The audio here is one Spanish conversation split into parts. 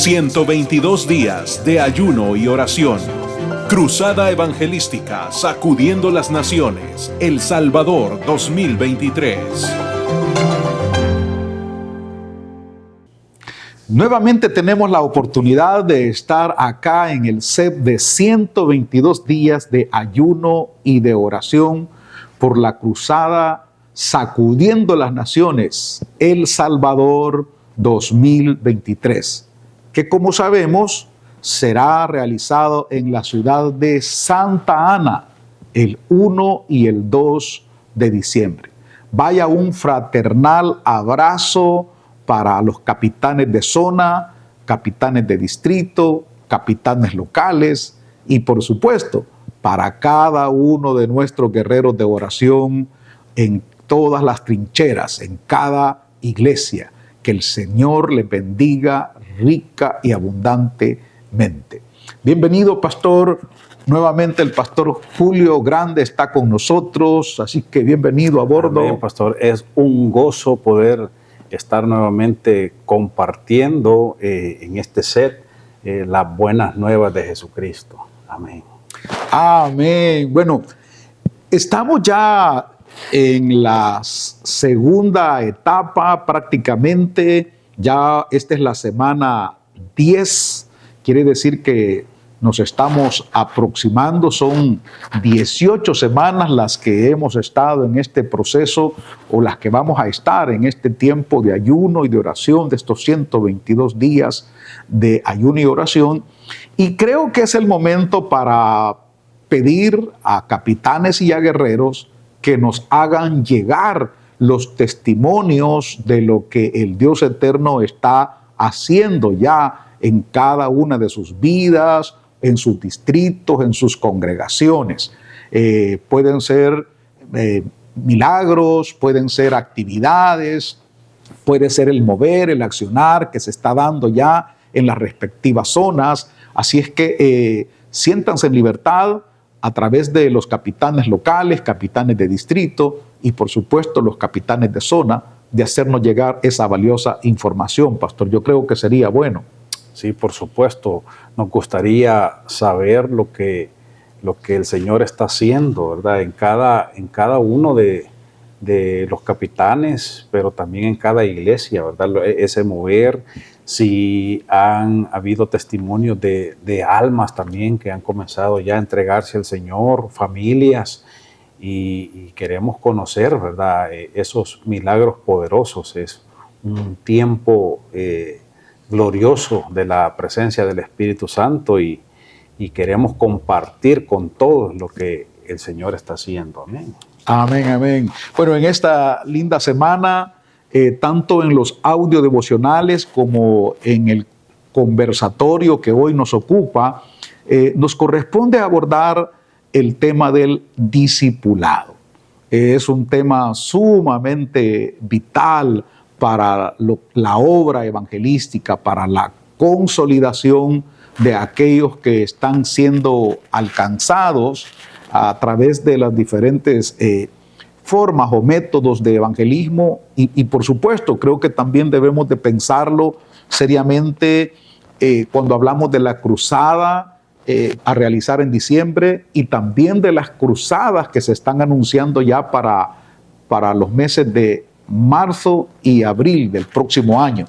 122 días de ayuno y oración. Cruzada Evangelística Sacudiendo las Naciones, El Salvador 2023. Nuevamente tenemos la oportunidad de estar acá en el set de 122 días de ayuno y de oración por la cruzada Sacudiendo las Naciones, El Salvador 2023, que como sabemos será realizado en la ciudad de Santa Ana el 1 y el 2 de diciembre. Vaya un fraternal abrazo para los capitanes de zona, capitanes de distrito, capitanes locales y por supuesto para cada uno de nuestros guerreros de oración en todas las trincheras, en cada iglesia. Que el Señor les bendiga rica y abundantemente. Bienvenido, pastor. Nuevamente el pastor Julio Grande está con nosotros, así que bienvenido a bordo. Amén, pastor. Es un gozo poder estar nuevamente compartiendo en este set las buenas nuevas de Jesucristo. Amén. Amén. Bueno, estamos ya en la segunda etapa prácticamente. Ya esta es la semana 10. Quiere decir que nos estamos aproximando. Son 18 semanas las que hemos estado en este proceso o las que vamos a estar en este tiempo de ayuno y de oración, de estos 122 días de ayuno y oración. Y creo que es el momento para pedir a capitanes y a guerreros que nos hagan llegar los testimonios de lo que el Dios eterno está haciendo ya en cada una de sus vidas, en sus distritos, en sus congregaciones. Pueden ser milagros, pueden ser actividades, puede ser el mover, el accionar que se está dando ya en las respectivas zonas. Así es que siéntanse en libertad a través de los capitanes locales, capitanes de distrito y por supuesto los capitanes de zona, de hacernos llegar esa valiosa información, pastor. Yo creo que sería bueno. Sí, por supuesto. Nos gustaría saber lo que el Señor está haciendo, ¿verdad? En cada uno de los capitanes, pero también en cada iglesia, ¿verdad? Ese mover, si han habido testimonios de almas también que han comenzado ya a entregarse al Señor, familias, y queremos conocer, ¿verdad? Esos milagros poderosos. Es un tiempo glorioso de la presencia del Espíritu Santo y queremos compartir con todos lo que el Señor está haciendo. Amén. Amén, amén. Bueno, en esta linda semana, tanto en los audios devocionales como en el conversatorio que hoy nos ocupa, nos corresponde abordar el tema del discipulado. Es un tema sumamente vital para la obra evangelística, para la consolidación de aquellos que están siendo alcanzados a través de las diferentes formas o métodos de evangelismo y por supuesto creo que también debemos de pensarlo seriamente cuando hablamos de la cruzada a realizar en diciembre y también de las cruzadas que se están anunciando ya para los meses de marzo y abril del próximo año.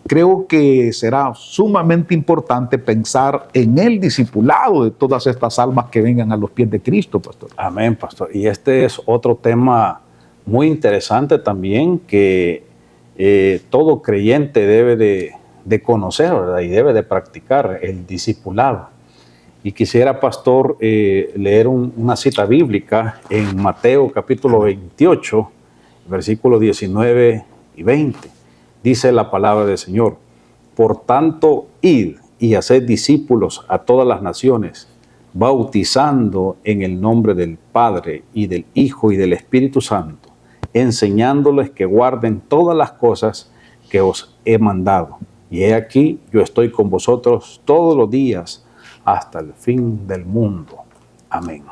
Creo que será sumamente importante pensar en el discipulado de todas estas almas que vengan a los pies de Cristo, pastor. Amén, pastor. Y este es otro tema muy interesante también que todo creyente debe de conocer, ¿verdad? Y debe de practicar el discipulado. Y quisiera, pastor, leer una cita bíblica en Mateo capítulo 28, versículos 19 y 20. Dice la palabra del Señor: por tanto, id y haced discípulos a todas las naciones, bautizando en el nombre del Padre y del Hijo y del Espíritu Santo, enseñándoles que guarden todas las cosas que os he mandado. Y he aquí, yo estoy con vosotros todos los días hasta el fin del mundo. Amén.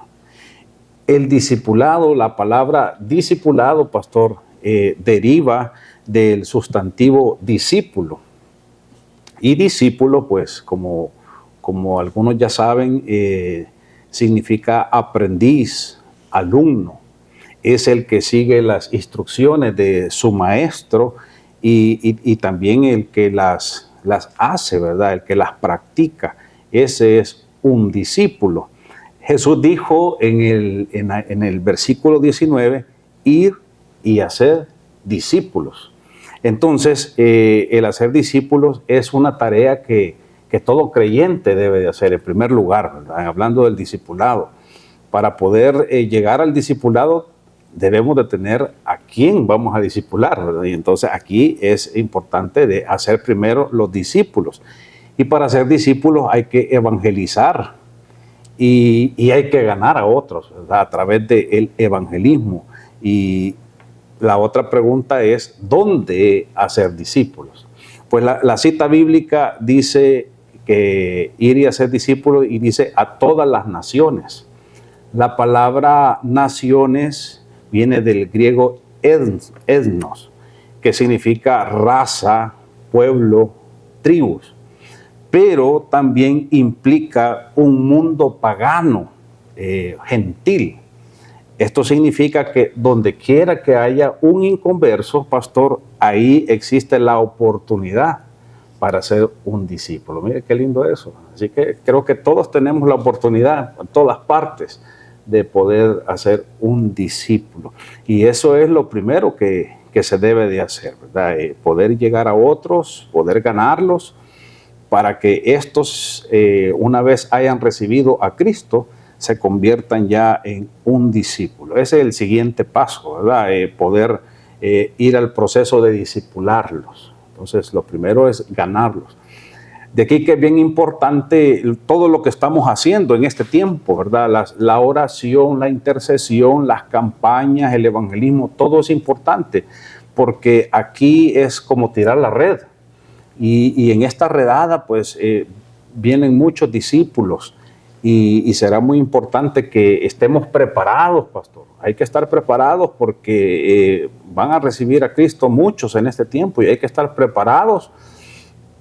El discipulado, la palabra discipulado, pastor, deriva del sustantivo discípulo. Y discípulo, pues como algunos ya saben, significa aprendiz, alumno. Es el que sigue las instrucciones de su maestro y también el que las hace, ¿verdad? El que las practica. Ese es un discípulo. Jesús dijo en el versículo 19, ir y hacer discípulos. Entonces, el hacer discípulos es una tarea que todo creyente debe de hacer en primer lugar, ¿verdad? Hablando del discipulado. Para poder llegar al discipulado, debemos de tener a quién vamos a discipular, ¿verdad? Y entonces aquí es importante de hacer primero los discípulos. Y para ser discípulos hay que evangelizar y hay que ganar a otros, ¿verdad? A través del evangelismo. Y la otra pregunta es, ¿dónde hacer discípulos? Pues la cita bíblica dice que ir y hacer discípulos y dice a todas las naciones. La palabra naciones viene del griego etnos, que significa raza, pueblo, tribus, pero también implica un mundo pagano, gentil. Esto significa que donde quiera que haya un inconverso, pastor, ahí existe la oportunidad para ser un discípulo. Mire qué lindo eso. Así que creo que todos tenemos la oportunidad en todas partes de poder hacer un discípulo. Y eso es lo primero que se debe de hacer, ¿verdad? Poder llegar a otros, poder ganarlos, para que estos, una vez hayan recibido a Cristo, se conviertan ya en un discípulo. Ese es el siguiente paso, ¿verdad? Poder ir al proceso de discipularlos. Entonces, lo primero es ganarlos. De aquí que es bien importante todo lo que estamos haciendo en este tiempo, ¿verdad? La oración, la intercesión, las campañas, el evangelismo, todo es importante, porque aquí es como tirar la red. Y en esta redada, pues, vienen muchos discípulos y será muy importante que estemos preparados, pastor. Hay que estar preparados porque van a recibir a Cristo muchos en este tiempo y hay que estar preparados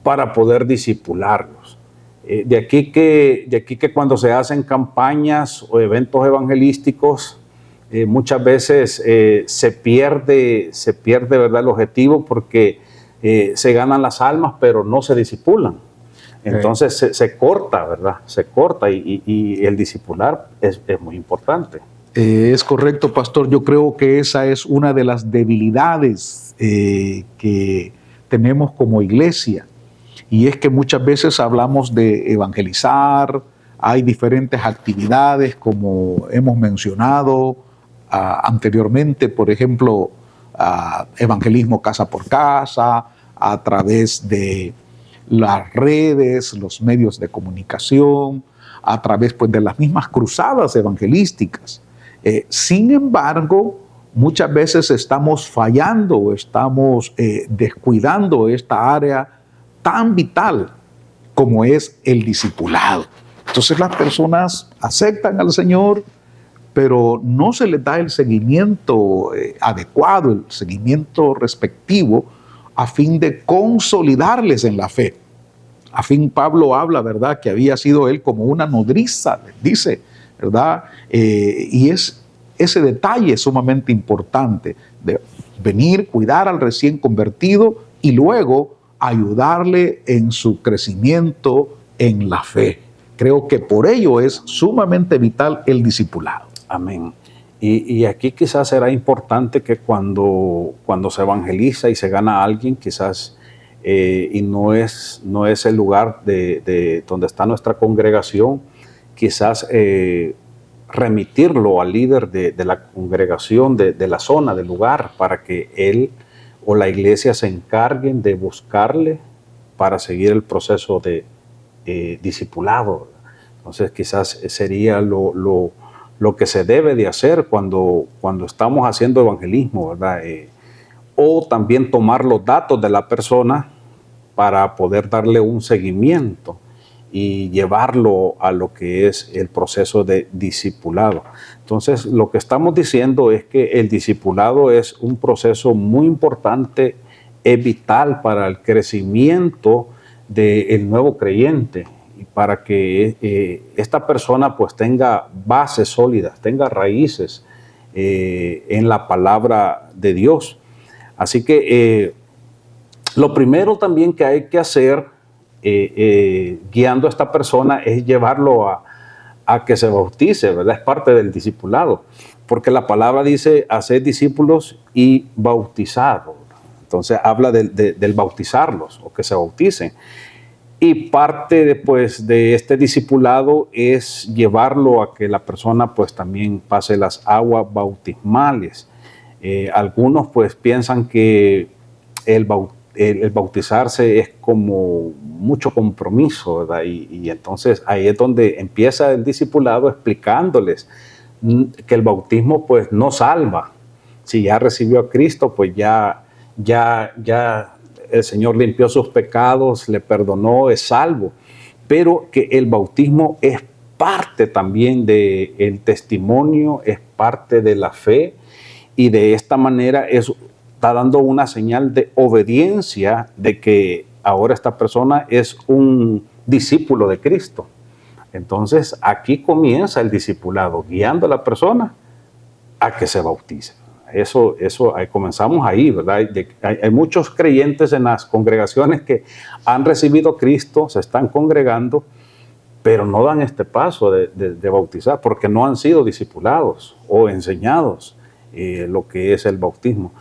para poder discipularlos. De aquí que cuando se hacen campañas o eventos evangelísticos, muchas veces se pierde, ¿verdad?, el objetivo porque se ganan las almas, pero no se discipulan. Entonces se corta, ¿verdad? Se corta y el discipular es muy importante. Es correcto, pastor. Yo creo que esa es una de las debilidades que tenemos como iglesia. Y es que muchas veces hablamos de evangelizar, hay diferentes actividades como hemos mencionado anteriormente, por ejemplo, evangelismo casa por casa, a través de las redes, los medios de comunicación, a través, pues, de las mismas cruzadas evangelísticas. Sin embargo, muchas veces estamos fallando, estamos descuidando esta área tan vital como es el discipulado. Entonces las personas aceptan al Señor, pero no se les da el seguimiento adecuado, el seguimiento respectivo, a fin de consolidarles en la fe. A fin, Pablo habla, ¿verdad?, que había sido él como una nodriza, dice, ¿verdad? Y es ese detalle sumamente importante de venir, cuidar al recién convertido y luego ayudarle en su crecimiento en la fe. Creo que por ello es sumamente vital el discipulado. Amén. Y aquí quizás será importante que cuando se evangeliza y se gana a alguien, quizás, y no es el lugar de donde está nuestra congregación, quizás remitirlo al líder de la congregación, de la zona, del lugar, para que él o la iglesia se encarguen de buscarle para seguir el proceso de discipulado. Entonces quizás sería lo que se debe de hacer cuando estamos haciendo evangelismo, ¿verdad? O también tomar los datos de la persona para poder darle un seguimiento y llevarlo a lo que es el proceso de discipulado. Entonces, lo que estamos diciendo es que el discipulado es un proceso muy importante, es vital para el crecimiento del nuevo creyente, y para que esta persona pues tenga bases sólidas, tenga raíces en la palabra de Dios. Así que lo primero también que hay que hacer guiando a esta persona es llevarlo a que se bautice, ¿verdad? Es parte del discipulado, porque la palabra dice hacer discípulos y bautizarlos. Entonces habla del bautizarlos o que se bauticen. Y parte después de este discipulado es llevarlo a que la persona pues también pase las aguas bautismales. Algunos pues piensan que el bautizarse es como mucho compromiso, ¿verdad? Y entonces ahí es donde empieza el discipulado explicándoles que el bautismo pues no salva. Si ya recibió a Cristo, pues ya el Señor limpió sus pecados, le perdonó, es salvo. Pero que el bautismo es parte también del testimonio, es parte de la fe, y de esta manera está dando una señal de obediencia de que ahora esta persona es un discípulo de Cristo. Entonces aquí comienza el discipulado, guiando a la persona a que se bautice. Eso comenzamos ahí, ¿verdad? Hay muchos creyentes en las congregaciones que han recibido a Cristo, se están congregando, pero no dan este paso de bautizar porque no han sido discipulados o enseñados lo que es el bautismo.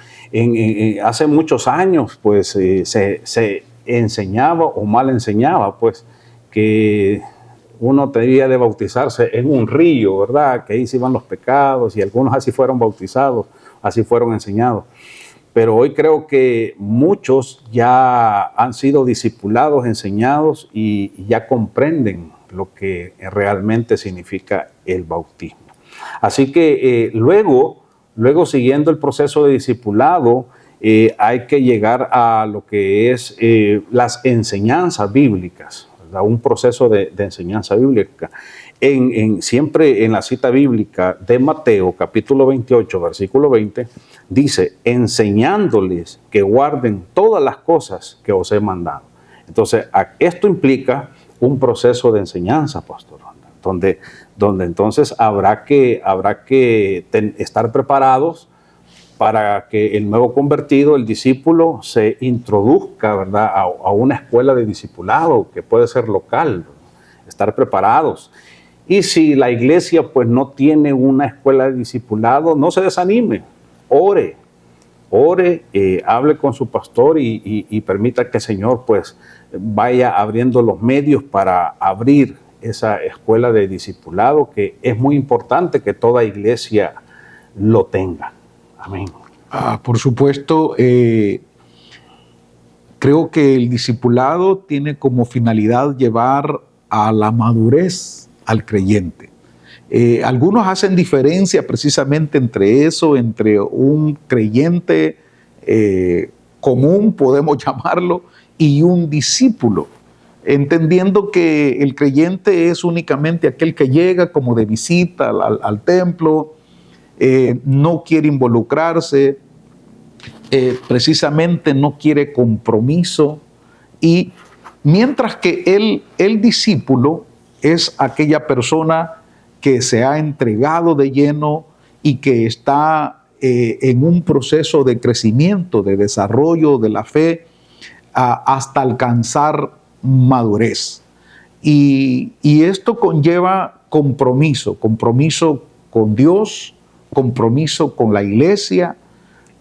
Hace muchos años, pues, se enseñaba o mal enseñaba, pues, que uno debía de bautizarse en un río, ¿verdad? Que ahí se iban los pecados, y algunos así fueron bautizados, así fueron enseñados. Pero hoy creo que muchos ya han sido discipulados, enseñados, y ya comprenden lo que realmente significa el bautismo. Así que luego siguiendo el proceso de discipulado, hay que llegar a lo que es las enseñanzas bíblicas, ¿verdad? Un proceso de enseñanza bíblica. Siempre en la cita bíblica de Mateo, capítulo 28, versículo 20, dice, enseñándoles que guarden todas las cosas que os he mandado. Entonces, esto implica un proceso de enseñanza, pastor, donde entonces habrá que estar preparados para que el nuevo convertido, el discípulo, se introduzca, ¿verdad?, a una escuela de discipulado que puede ser local, ¿verdad? Estar preparados. Y si la iglesia pues no tiene una escuela de discipulado, no se desanime, ore, hable con su pastor y permita que el Señor pues vaya abriendo los medios para abrir esa escuela de discipulado, que es muy importante que toda iglesia lo tenga. Amén. Por supuesto, creo que el discipulado tiene como finalidad llevar a la madurez al creyente. Algunos hacen diferencia precisamente entre eso, entre un creyente común, podemos llamarlo, y un discípulo, entendiendo que el creyente es únicamente aquel que llega como de visita al templo, no quiere involucrarse, precisamente no quiere compromiso, y mientras que el discípulo es aquella persona que se ha entregado de lleno y que está en un proceso de crecimiento, de desarrollo de la fe, hasta alcanzar madurez. Y esto conlleva compromiso con Dios, compromiso con la iglesia,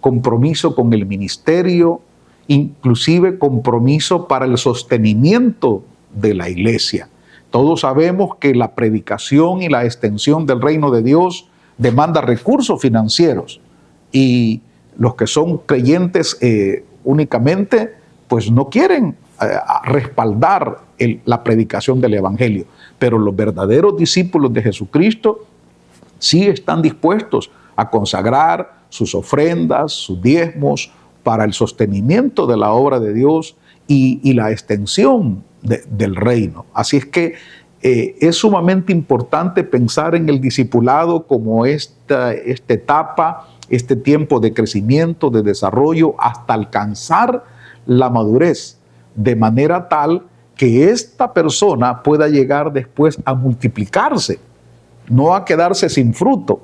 compromiso con el ministerio, inclusive compromiso para el sostenimiento de la iglesia. Todos sabemos que la predicación y la extensión del reino de Dios demanda recursos financieros, y los que son creyentes únicamente pues no quieren respaldar la predicación del evangelio, pero los verdaderos discípulos de Jesucristo sí están dispuestos a consagrar sus ofrendas, sus diezmos para el sostenimiento de la obra de Dios y la extensión del reino. Así es que es sumamente importante pensar en el discipulado como esta etapa, este tiempo de crecimiento, de desarrollo, hasta alcanzar la madurez, de manera tal que esta persona pueda llegar después a multiplicarse, no a quedarse sin fruto.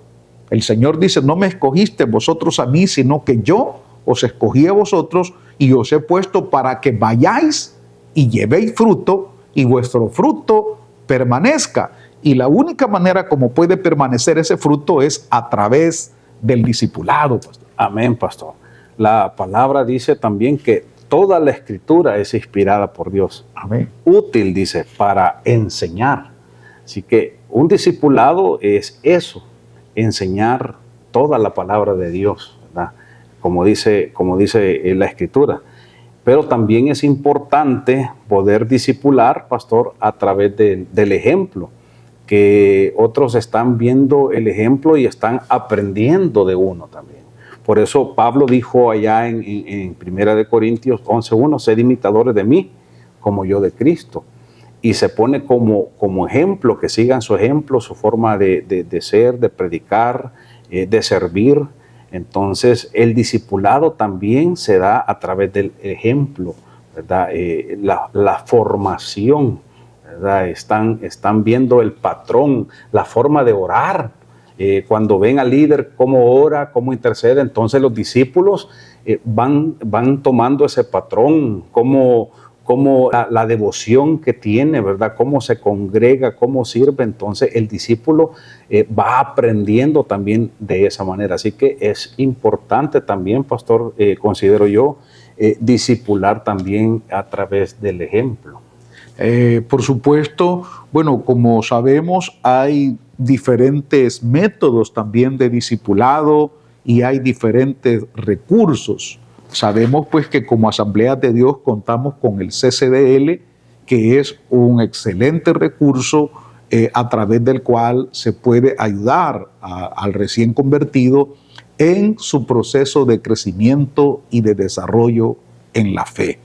El Señor dice, no me escogiste vosotros a mí, sino que yo os escogí a vosotros y os he puesto para que vayáis y llevéis fruto y vuestro fruto permanezca. Y la única manera como puede permanecer ese fruto es a través del discipulado, pastor. Amén, pastor. La palabra dice también que toda la escritura es inspirada por Dios. Amén. Útil, dice, para enseñar. Así que un discipulado es eso, enseñar toda la palabra de Dios, ¿verdad? Como dice la escritura. Pero también es importante poder discipular, pastor, a través del ejemplo, que otros están viendo el ejemplo y están aprendiendo de uno también. Por eso Pablo dijo allá en 1 Corintios 11:1, sed imitadores de mí, como yo de Cristo. Y se pone como ejemplo, que sigan su ejemplo, su forma de ser, de predicar, de servir. Entonces, el discipulado también se da a través del ejemplo, ¿verdad? La formación, ¿verdad? Están viendo el patrón, la forma de orar. Cuando ven al líder cómo ora, cómo intercede, entonces los discípulos van tomando ese patrón, cómo la devoción que tiene, ¿verdad? Cómo se congrega, cómo sirve. Entonces el discípulo va aprendiendo también de esa manera. Así que es importante también, pastor, considero yo, discipular también a través del ejemplo. Por supuesto, bueno, como sabemos, hay diferentes métodos también de discipulado y hay diferentes recursos. Sabemos pues que como Asamblea de Dios contamos con el CCDL, que es un excelente recurso a través del cual se puede ayudar al recién convertido en su proceso de crecimiento y de desarrollo en la fe.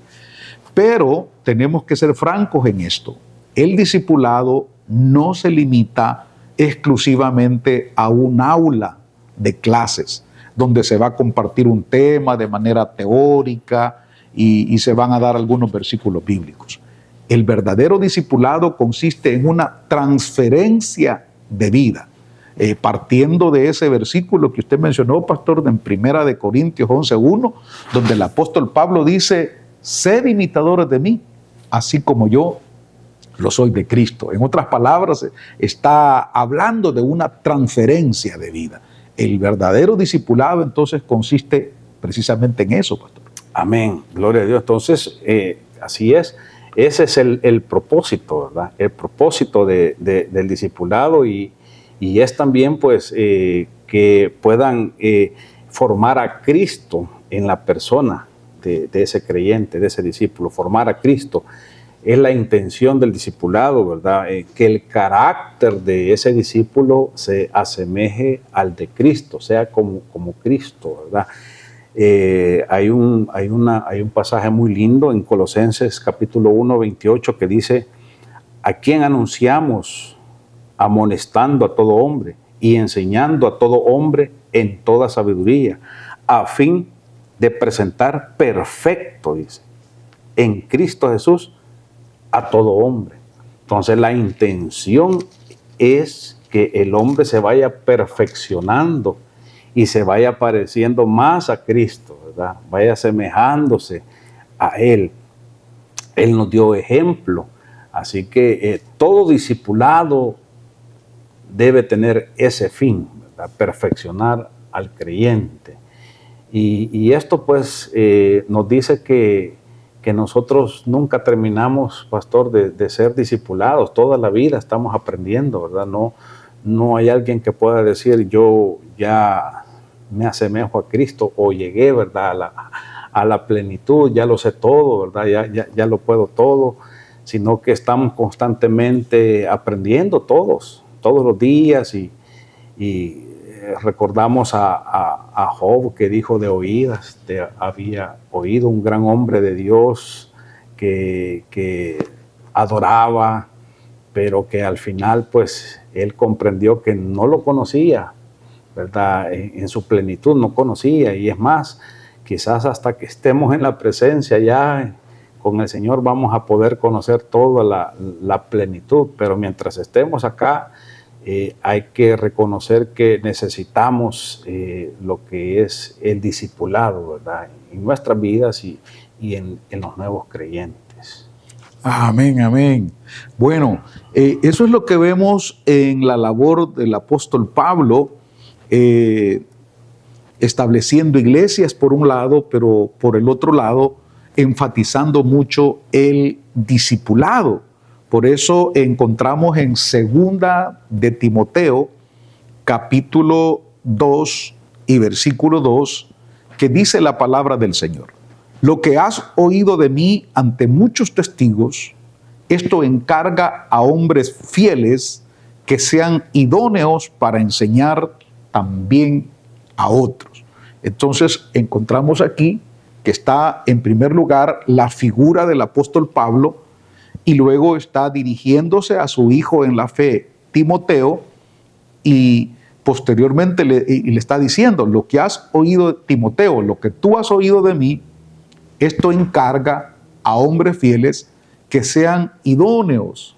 Pero tenemos que ser francos en esto. El discipulado no se limita exclusivamente a un aula de clases donde se va a compartir un tema de manera teórica y se van a dar algunos versículos bíblicos. El verdadero discipulado consiste en una transferencia de vida. Partiendo de ese versículo que usted mencionó, pastor, en 1 Corintios 11:1, donde el apóstol Pablo dice, sed imitadores de mí, así como yo lo soy de Cristo. En otras palabras, está hablando de una transferencia de vida. El verdadero discipulado entonces consiste precisamente en eso, pastor. Amén, gloria a Dios. Entonces, así es. Ese es el propósito, ¿verdad? El propósito del discipulado y es también pues que puedan formar a Cristo en la persona de ese creyente, de ese discípulo, formar a Cristo. Es la intención del discipulado, ¿verdad? Que el carácter de ese discípulo se asemeje al de Cristo, sea como Cristo, ¿verdad? Hay un pasaje muy lindo en Colosenses capítulo 1, 28 que dice, a quien anunciamos amonestando a todo hombre y enseñando a todo hombre en toda sabiduría, a fin de presentar perfecto, dice, en Cristo Jesús a todo hombre. Entonces la intención es que el hombre se vaya perfeccionando y se vaya pareciendo más a Cristo, ¿verdad? Vaya asemejándose a Él. Él nos dio ejemplo. Así que todo discipulado debe tener ese fin, ¿verdad? Perfeccionar al creyente. Y esto pues nos dice que nosotros nunca terminamos, pastor, de ser discipulados. Toda la vida estamos aprendiendo, ¿verdad? No hay alguien que pueda decir, yo ya me asemejo a Cristo o llegué, ¿verdad? A la plenitud, ya lo sé todo, ¿verdad? Ya lo puedo todo, sino que estamos constantemente aprendiendo todos los días y recordamos a Job que dijo de oídas, había oído un gran hombre de Dios que adoraba, pero que al final pues él comprendió que no lo conocía, ¿verdad? En su plenitud no conocía, y es más, quizás hasta que estemos en la presencia ya con el Señor vamos a poder conocer toda la plenitud, pero mientras estemos acá, hay que reconocer que necesitamos lo que es el discipulado, ¿verdad? En nuestras vidas y en los nuevos creyentes. Amén, amén. Bueno, eso es lo que vemos en la labor del apóstol Pablo, estableciendo iglesias por un lado, pero por el otro lado, enfatizando mucho el discipulado. Por eso encontramos en segunda de Timoteo, capítulo 2 y versículo 2, que dice la palabra del Señor: lo que has oído de mí ante muchos testigos, esto encarga a hombres fieles que sean idóneos para enseñar también a otros. Entonces encontramos aquí que está en primer lugar la figura del apóstol Pablo, y luego está dirigiéndose a su hijo en la fe, Timoteo, y posteriormente le está diciendo: lo que has oído de Timoteo, lo que tú has oído de mí, esto encarga a hombres fieles que sean idóneos.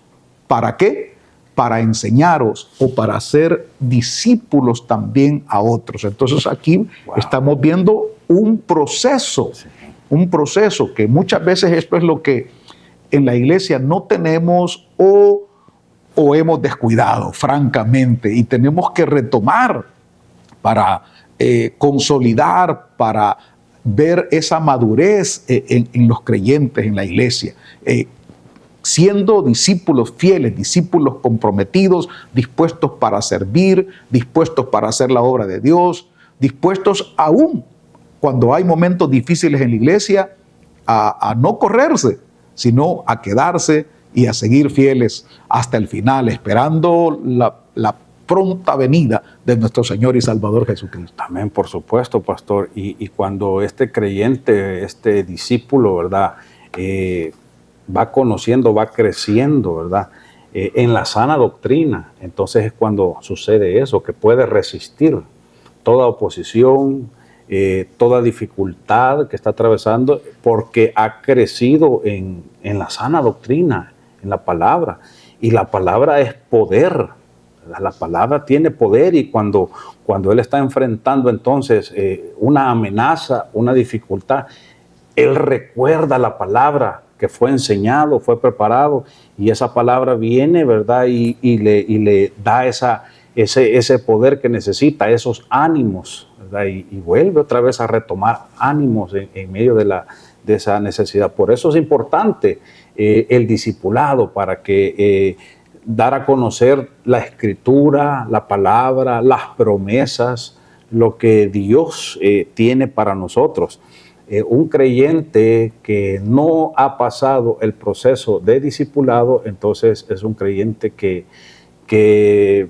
¿Para qué? Para enseñaros o para ser discípulos también a otros. Entonces aquí estamos viendo un proceso que muchas veces esto es lo que en la iglesia no tenemos o hemos descuidado, francamente, y tenemos que retomar para consolidar, para ver esa madurez en los creyentes en la iglesia, siendo discípulos fieles, discípulos comprometidos, dispuestos para servir, dispuestos para hacer la obra de Dios, dispuestos aún cuando hay momentos difíciles en la iglesia a no correrse, sino a quedarse y a seguir fieles hasta el final, esperando la pronta venida de nuestro Señor y Salvador Jesucristo. Amén, por supuesto, pastor. Y cuando este creyente, este discípulo, ¿verdad?, va conociendo, va creciendo, ¿verdad?, en la sana doctrina, entonces es cuando sucede eso, que puede resistir toda oposición, toda dificultad que está atravesando, porque ha crecido en la sana doctrina, en la palabra. Y la palabra es poder. La palabra tiene poder, y cuando él está enfrentando entonces una amenaza, una dificultad, él recuerda la palabra que fue enseñado, fue preparado, y esa palabra viene, ¿verdad? Y le da ese poder que necesita, esos ánimos, ¿verdad? Y vuelve otra vez a retomar ánimos en medio de esa necesidad. Por eso es importante el discipulado, para que dar a conocer la escritura, la palabra, las promesas, lo que Dios tiene para nosotros. Un creyente que no ha pasado el proceso de discipulado, entonces es un creyente que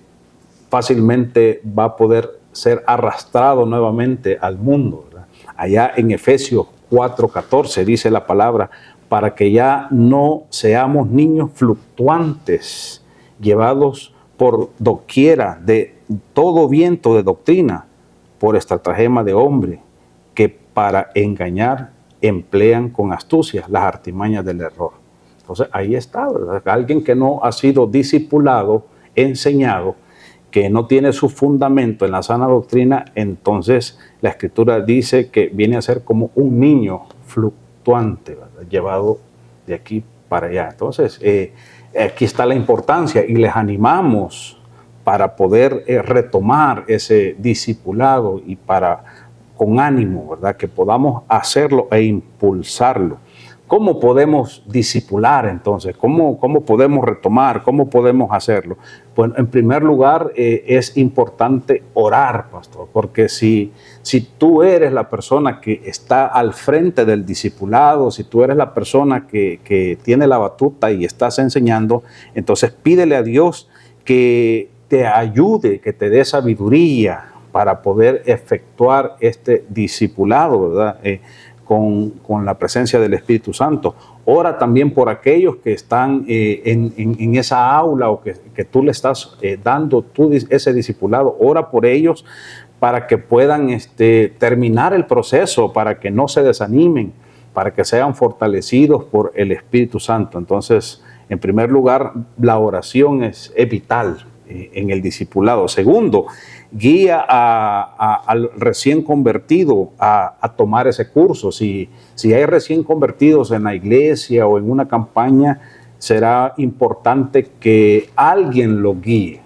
fácilmente va a poder ser arrastrado nuevamente al mundo, ¿verdad? Allá en Efesios 4:14 dice la palabra: para que ya no seamos niños fluctuantes, llevados por doquiera de todo viento de doctrina, por estratagema de hombre, que para engañar emplean con astucia las artimañas del error. Entonces ahí está, ¿verdad? Alguien que no ha sido discipulado, enseñado, que no tiene su fundamento en la sana doctrina, entonces la Escritura dice que viene a ser como un niño fluctuante, ¿verdad?, llevado de aquí para allá. Entonces aquí está la importancia, y les animamos para poder retomar ese discipulado, y con ánimo, ¿verdad?, que podamos hacerlo e impulsarlo. ¿Cómo podemos discipular entonces? ¿Cómo podemos retomar? ¿Cómo podemos hacerlo? Bueno, en primer lugar es importante orar, pastor, porque si tú eres la persona que está al frente del discipulado, si tú eres la persona que tiene la batuta y estás enseñando, entonces pídele a Dios que te ayude, que te dé sabiduría para poder efectuar este discipulado, ¿verdad?, con la presencia del Espíritu Santo. Ora también por aquellos que están en esa aula, o que tú le estás dando ese discipulado. Ora por ellos para que puedan terminar el proceso, para que no se desanimen, para que sean fortalecidos por el Espíritu Santo. Entonces, en primer lugar, la oración es vital en el discipulado. Segundo, guía al recién convertido a tomar ese curso. Si hay recién convertidos en la iglesia o en una campaña, será importante que alguien lo guíe.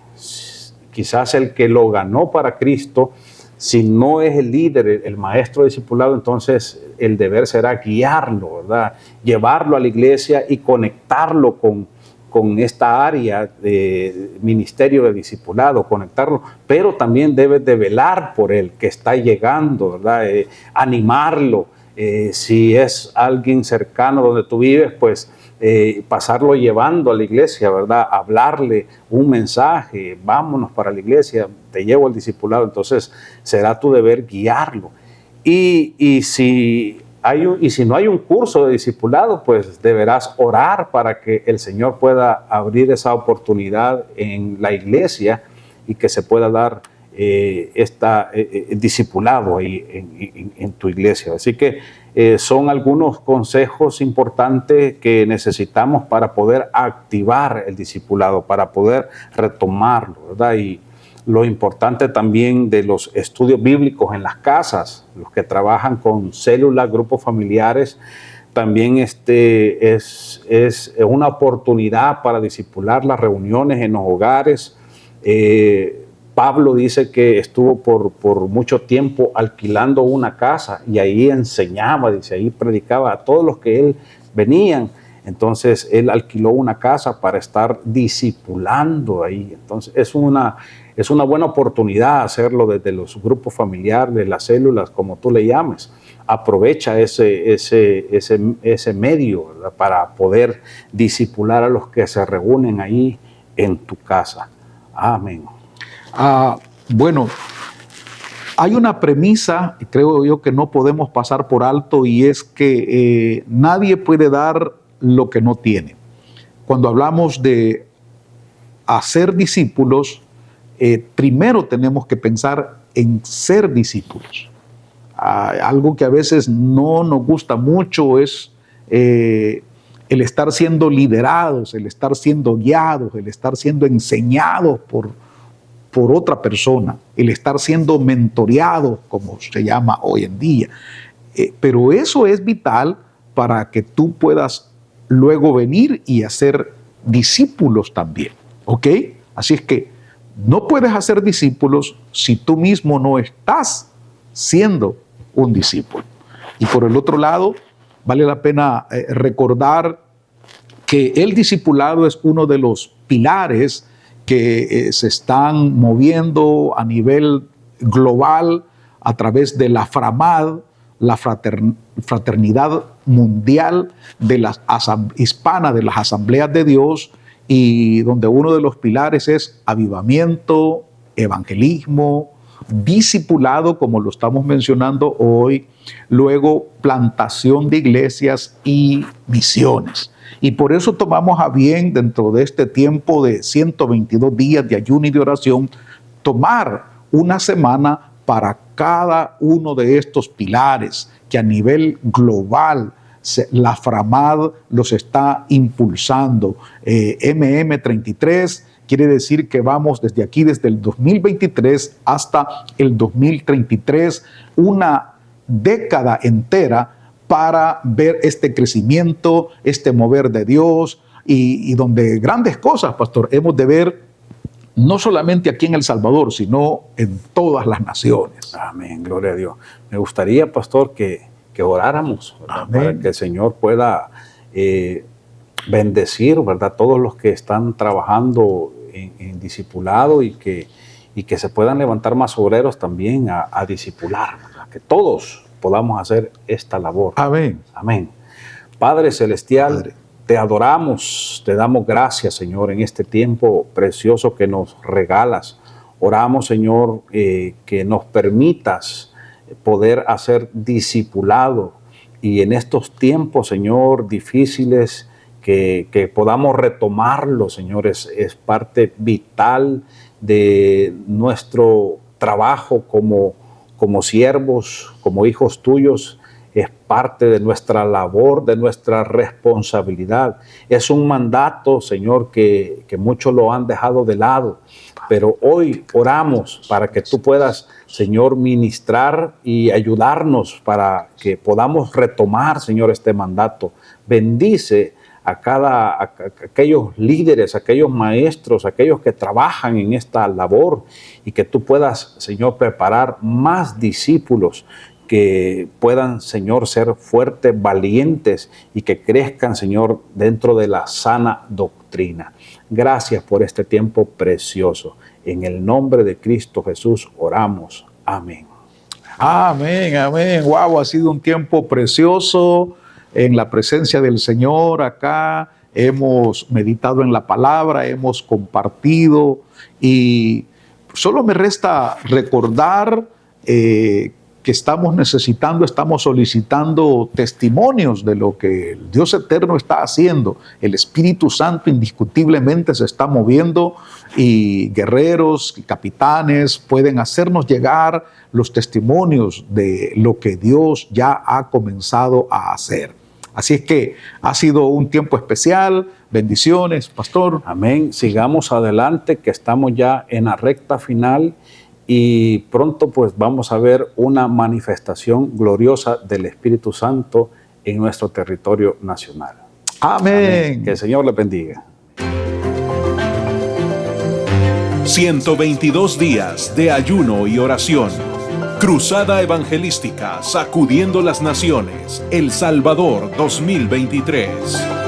Quizás el que lo ganó para Cristo, si no es el líder, el maestro discipulado, entonces el deber será guiarlo, ¿verdad? Llevarlo a la iglesia y conectarlo con esta área de ministerio de discipulado, conectarlo, pero también debes de velar por él que está llegando, ¿verdad? Animarlo. Si es alguien cercano donde tú vives, pues pasarlo llevando a la iglesia, ¿verdad? Hablarle un mensaje, vámonos para la iglesia, te llevo al discipulado. Entonces será tu deber guiarlo. Y si no hay un curso de discipulado, pues deberás orar para que el Señor pueda abrir esa oportunidad en la iglesia y que se pueda dar discipulado ahí en tu iglesia. Así que son algunos consejos importantes que necesitamos para poder activar el discipulado, para poder retomarlo, ¿verdad? Y lo importante también de los estudios bíblicos en las casas, los que trabajan con células, grupos familiares, también es una oportunidad para discipular las reuniones en los hogares. Pablo dice que estuvo por mucho tiempo alquilando una casa y ahí enseñaba, dice, ahí predicaba a todos los que él venían. Entonces él alquiló una casa para estar discipulando ahí. Entonces es una buena oportunidad hacerlo desde los grupos familiares, las células, como tú le llames. Aprovecha ese medio, ¿verdad? Para poder discipular a los que se reúnen ahí en tu casa. Amén. Bueno, hay una premisa, creo yo, que no podemos pasar por alto, y es que nadie puede dar lo que no tiene. Cuando hablamos de hacer discípulos, primero tenemos que pensar en ser discípulos. Algo que a veces no nos gusta mucho es el estar siendo liderados, el estar siendo guiados, el estar siendo enseñados por otra persona, el estar siendo mentoreado, como se llama hoy en día. Pero eso es vital para que tú puedas luego venir y hacer discípulos también, ¿ok? Así es que no puedes hacer discípulos si tú mismo no estás siendo un discípulo. Y por el otro lado, vale la pena recordar que el discipulado es uno de los pilares que se están moviendo a nivel global a través de la FRAMAD, la Fraternidad Mundial de Hispana de las Asambleas de Dios, y donde uno de los pilares es avivamiento, evangelismo, discipulado, como lo estamos mencionando hoy, luego plantación de iglesias y misiones. Y por eso tomamos a bien, dentro de este tiempo de 122 días de ayuno y de oración, tomar una semana para cada uno de estos pilares que a nivel global la FRAMAD los está impulsando. MM33 quiere decir que vamos desde aquí, desde el 2023 hasta el 2033, una década entera para ver este crecimiento, este mover de Dios, y donde grandes cosas, pastor, hemos de ver no solamente aquí en El Salvador, sino en todas las naciones. Amén, gloria a Dios. Me gustaría, pastor, que oráramos, ¿verdad? Para que el Señor pueda bendecir, ¿verdad?, todos los que están trabajando en discipulado, y que se puedan levantar más obreros también a discipular, ¿verdad? Que todos podamos hacer esta labor. Amén. Amén. Padre Celestial, Padre, te adoramos, te damos gracias, Señor, en este tiempo precioso que nos regalas. Oramos, Señor, que nos permitas poder hacer discipulado, y en estos tiempos, Señor, difíciles, que podamos retomarlo, Señor. Es parte vital de nuestro trabajo como siervos, como hijos tuyos, es parte de nuestra labor, de nuestra responsabilidad. Es un mandato, Señor, que muchos lo han dejado de lado, pero hoy oramos para que tú puedas, Señor, ministrar y ayudarnos para que podamos retomar, Señor, este mandato. Bendice a aquellos líderes, aquellos maestros, aquellos que trabajan en esta labor, y que tú puedas, Señor, preparar más discípulos que puedan, Señor, ser fuertes, valientes, y que crezcan, Señor, dentro de la sana doctrina. Gracias por este tiempo precioso. En el nombre de Cristo Jesús oramos. Amén. Amén, amén. Wow, ha sido un tiempo precioso en la presencia del Señor acá. Hemos meditado en la palabra, hemos compartido, y solo me resta recordar que estamos solicitando testimonios de lo que el Dios eterno está haciendo. El Espíritu Santo indiscutiblemente se está moviendo, y guerreros y capitanes pueden hacernos llegar los testimonios de lo que Dios ya ha comenzado a hacer. Así es que ha sido un tiempo especial. Bendiciones, pastor. Amén. Sigamos adelante, que estamos ya en la recta final, y pronto pues vamos a ver una manifestación gloriosa del Espíritu Santo en nuestro territorio nacional. Amén. Que el Señor le bendiga. 122 días de ayuno y oración. Cruzada Evangelística, sacudiendo las naciones. El Salvador 2023.